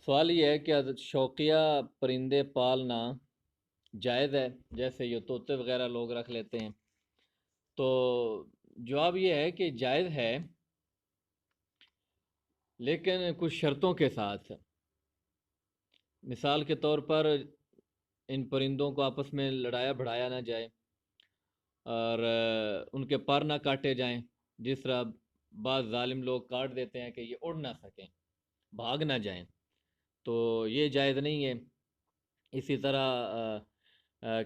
سوال یہ ہے کہ شوقیہ پرندے پالنا جائز ہے؟ جیسے یہ طوطے وغیرہ لوگ رکھ لیتے ہیں، تو جواب یہ ہے کہ جائز ہے، لیکن کچھ شرطوں کے ساتھ۔ مثال کے طور پر ان پرندوں کو آپس میں لڑایا بھڑایا نہ جائے، اور ان کے پر نہ کاٹے جائیں، جس طرح بعض ظالم لوگ کاٹ دیتے ہیں کہ یہ اڑ نہ سکیں، بھاگ نہ جائیں، تو یہ جائز نہیں ہے۔ اسی طرح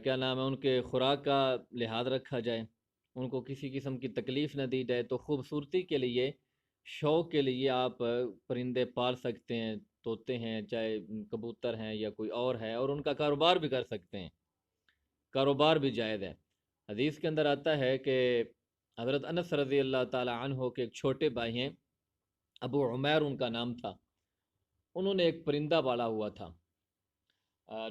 کیا نام ہے، ان کے خوراک کا لحاظ رکھا جائے، ان کو کسی قسم کی تکلیف نہ دی جائے۔ تو خوبصورتی کے لیے، شوق کے لیے آپ پرندے پال سکتے ہیں، طوطے ہیں، چاہے کبوتر ہیں یا کوئی اور ہے، اور ان کا کاروبار بھی کر سکتے ہیں، کاروبار بھی جائز ہے۔ حدیث کے اندر آتا ہے کہ حضرت انس رضی اللہ تعالی عنہ کے ایک چھوٹے بھائی ہیں، ابو عمیر ان کا نام تھا، انہوں نے ایک پرندہ پالا ہوا تھا،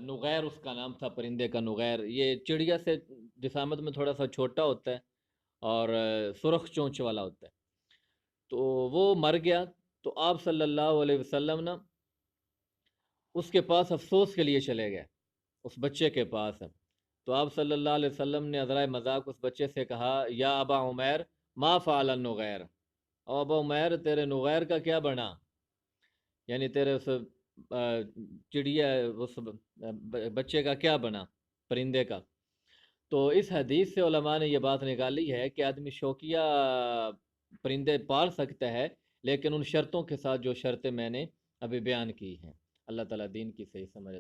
نغیر اس کا نام تھا، پرندے کا نغیر۔ یہ چڑیا سے جسامت میں تھوڑا سا چھوٹا ہوتا ہے، اور سرخ چونچ والا ہوتا ہے۔ تو وہ مر گیا، تو آپ صلی اللہ علیہ وسلم نا اس کے پاس افسوس کے لیے چلے گئے، اس بچے کے پاس۔ تو آپ صلی اللہ علیہ وسلم نے عذرائے مذاق اس بچے سے کہا، یا ابا عمیر ما فعل النغیر، او ابا عمیر تیرے نغیر کا کیا بنا، یعنی تیرے اس چڑیا، اس بچے کا کیا بنا، پرندے کا۔ تو اس حدیث سے علماء نے یہ بات نکالی ہے کہ آدمی شوقیہ پرندے پال سکتا ہے، لیکن ان شرطوں کے ساتھ جو شرطیں میں نے ابھی بیان کی ہیں۔ اللہ تعالیٰ دین کی صحیح سمجھ